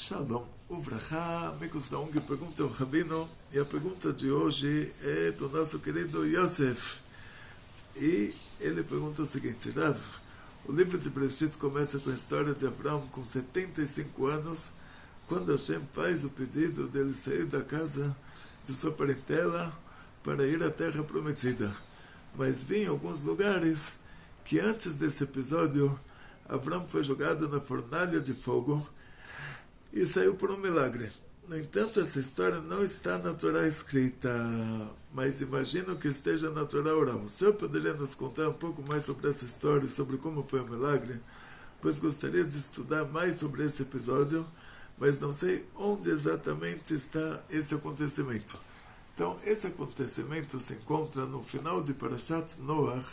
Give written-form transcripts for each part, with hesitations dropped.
Shalom, Uvrachá, amigos da ONG Pergunta ao Rabino, e a pergunta de hoje é do nosso querido Yosef. E ele pergunta o seguinte: Rav, o livro de Bereshit começa com a história de Abraão com 75 anos, quando Hashem faz o pedido dele sair da casa de sua parentela para ir à terra prometida. Mas vi em alguns lugares que antes desse episódio, Abraão foi jogado na fornalha de fogo e saiu por um milagre. No entanto, essa história não está na Torá escrita, mas imagino que esteja na Torá oral. O senhor poderia nos contar um pouco mais sobre essa história, sobre como foi o milagre? Pois gostaria de estudar mais sobre esse episódio, mas não sei onde exatamente está esse acontecimento. Então, esse acontecimento se encontra no final de Parashat Noach,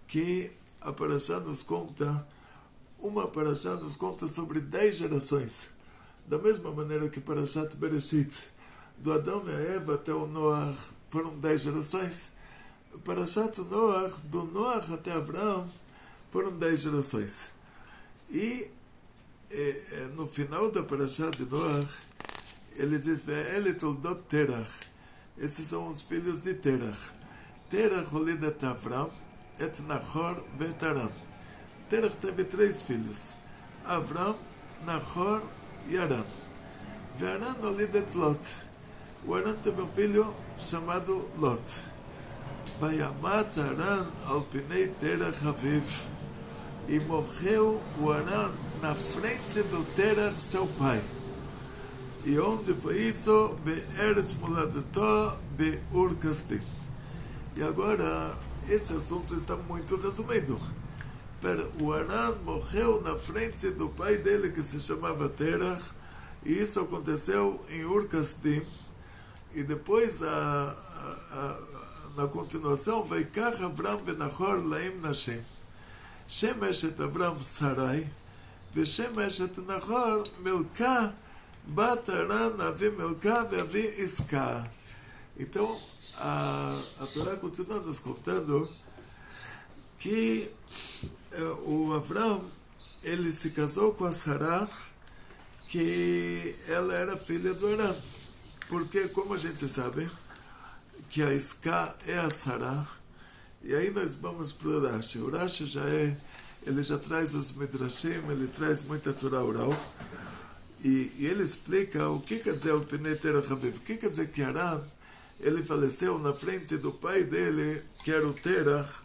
que a Parashá nos conta, uma Parashá nos conta sobre 10 gerações. Da mesma maneira que Parashat Bereshit, do Adão e a Eva até o Noach, foram 10 gerações. Parashat Noach, do Noach até Abraão, foram 10 gerações. E no final da Parashat de Noach, ele diz: Ve'ele toldot Terach. Esses são os filhos de Terach. Terach holidet Avram, et Nachor, et Aram. Terach teve 3 filhos: Avram, Nachor e Aram. Aram holidet Lot. O Aram teve um filho chamado Lot. Vayamat Aram al pinei Terach aviv. E morreu o Aram na frente do Terach, seu pai. E onde foi isso? Be'eretz moladató, be'ur kasdim. E agora, esse assunto está muito resumido. O Aram morreu na frente do pai dele, que se chamava Terach, e isso aconteceu em Ur Kasdim. E depois, na continuação, Vaikach Avram benachor laim nashem. Shem eshet Avram Sarai, Veshem eshet Nachor Milcah bat Aran avi Milcah veavi Isca. Então, a Torá continua nos contando que o Avram, ele se casou com a Sarah, que ela era filha do Aram. Porque, como a gente sabe, que a Isca é a Sarah, e aí nós vamos para o Rashi. O Rashi ele já traz os Midrashim, ele traz muita Torá oral, e ele explica o que quer dizer o Pinei Terach Aviv. O que quer dizer que Aram, ele faleceu na frente do pai dele, que era o Terach.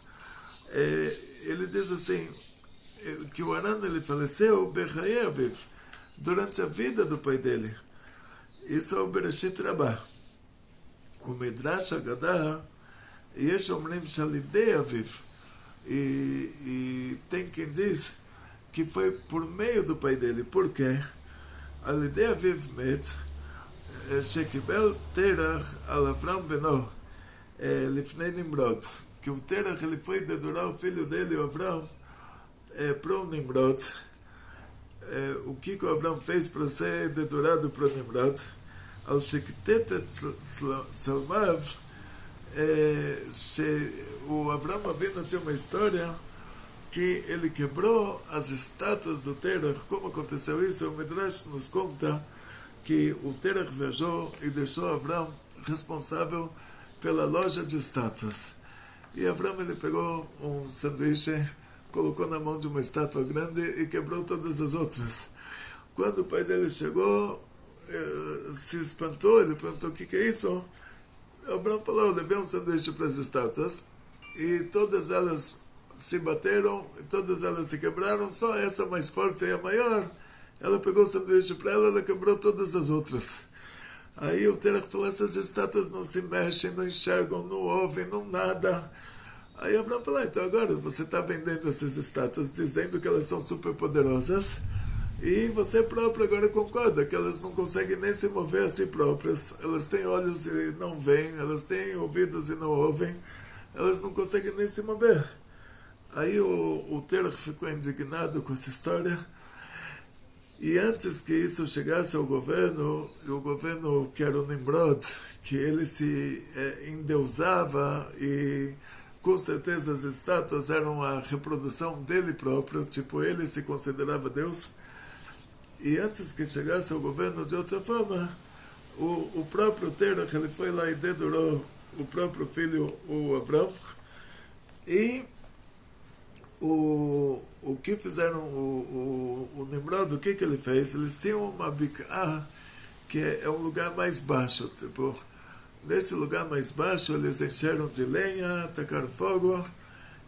Ele diz assim, que o Aram, ele faleceu Bechaye Aviv, durante a vida do pai dele. Isso é o Bereshit Rabbah. O Midrash Haggadah, Yesh Omrim Shalidei Aviv. E tem quem diz que foi por meio do pai dele. Por quê? Alidei Aviv met, Shekibel Terach al Avram Beno, Lifnei Nimrod. Que o Terach, ele foi dedurar o filho dele, o Avram, para o Nimrod. O que o Avram fez para ser dedurado para o Nimrod? Al Shektetet Salmav, o Avram Avinu tinha uma história que ele quebrou as estátuas do Terach. Como aconteceu isso? O Midrash nos conta que o Terach viajou e deixou Avram responsável pela loja de estátuas. E Avram, ele pegou um sanduíche, colocou na mão de uma estátua grande e quebrou todas as outras. Quando o pai dele chegou, se espantou, ele perguntou: o que é isso? Avram falou: eu levei um sanduíche para as estátuas e todas elas se bateram, todas elas se quebraram, só essa mais forte e a maior, ela pegou o sanduíche para ela, ela quebrou todas as outras. Aí o Terach falou: essas estátuas não se mexem, não enxergam, não ouvem, não nada. Aí Abraão falou: então agora você está vendendo essas estátuas, dizendo que elas são super poderosas, e você próprio agora concorda que elas não conseguem nem se mover a si próprias. Elas têm olhos e não veem, elas têm ouvidos e não ouvem, elas não conseguem nem se mover. Aí o Terach ficou indignado com essa história. E antes que isso chegasse ao governo, o governo que era o Nimrod, que ele se endeusava, e com certeza as estátuas eram a reprodução dele próprio, tipo, ele se considerava Deus. E antes que chegasse ao governo de outra forma, o próprio Terach, ele foi lá e dedurou o próprio filho, o Abrão, e o que fizeram o Nimrod, o que ele fez? Eles tinham uma bicá, que é um lugar mais baixo, tipo, nesse lugar mais baixo eles encheram de lenha, tacaram fogo,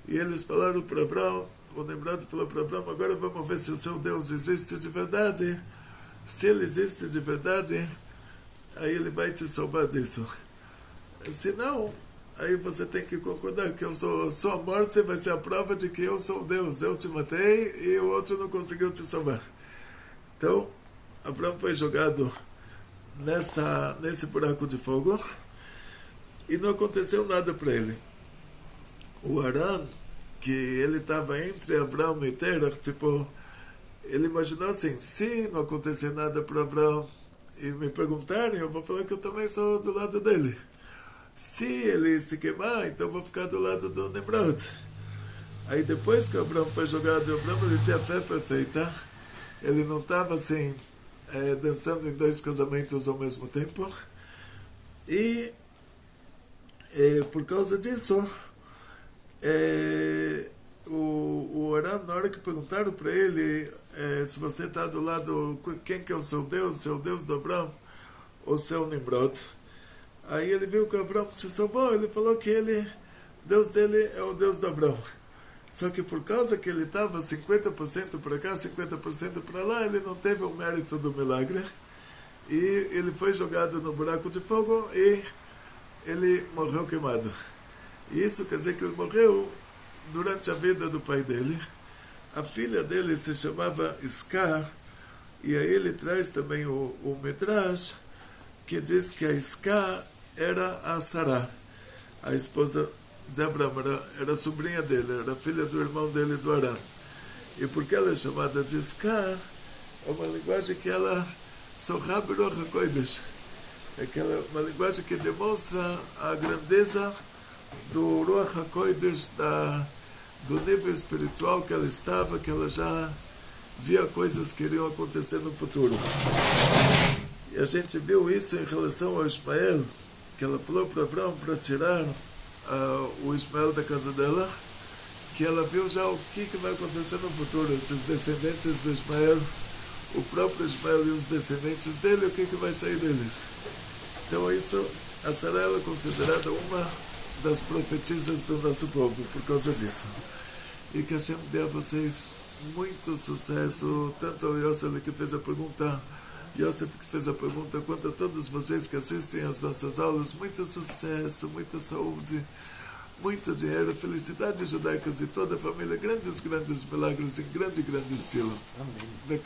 e eles falaram para Abrão, o Nimrod falou para Abrão, agora vamos ver se o seu Deus existe de verdade. Se ele existe de verdade, aí ele vai te salvar disso. Se não, aí você tem que concordar que eu sua morte vai ser a prova de que eu sou Deus. Eu te matei e o outro não conseguiu te salvar. Então, Abrão foi jogado nesse buraco de fogo e não aconteceu nada para ele. O Arão, que ele estava entre Abrão e Terach, tipo, ele imaginou assim, se não acontecer nada para Abrão e me perguntarem, eu vou falar que eu também sou do lado dele. Se ele se queimar, então eu vou ficar do lado do Nimrod. Aí depois que Abrão foi jogado, Abrão ele tinha fé perfeita, ele não estava assim, dançando em 2 casamentos ao mesmo tempo, e por causa disso, o Arão, na hora que perguntaram para ele se você está do lado, quem que é o seu Deus do Abrão, ou seu Nimrod, aí ele viu que o Abrão se salvou, ele falou que Deus dele é o Deus do Abrão. Só que por causa que ele estava 50% para cá, 50% para lá, ele não teve o mérito do milagre, e ele foi jogado no buraco de fogo e ele morreu queimado. E isso quer dizer que ele morreu durante a vida do pai dele. A filha dele se chamava Iscar, e aí ele traz também o Midrash, que diz que a Iscar era a Sará, a esposa de Abraão, era sobrinha dele, era filha do irmão dele, do Arão. E porque ela é chamada de Iscar, é uma linguagem que ela Sohab Ruach HaKodesh, é uma linguagem que demonstra a grandeza do Ruach HaKodesh, do nível espiritual que ela estava, que ela já via coisas que iriam acontecer no futuro. E a gente viu isso em relação ao Ismael, que ela falou para Abraão para tirar o Ismael da casa dela, que ela viu já o que vai acontecer no futuro, esses descendentes do Ismael, o próprio Ismael e os descendentes dele, o que vai sair deles. Então isso, a Sará é considerada uma das profetisas do nosso povo, por causa disso. E que Hashem dê a vocês muito sucesso, tanto ao Yosef que fez a pergunta, quanto a todos vocês que assistem às nossas aulas, muito sucesso, muita saúde, muito dinheiro, felicidades judaicas e toda a família, grandes milagres em grande estilo. Amém.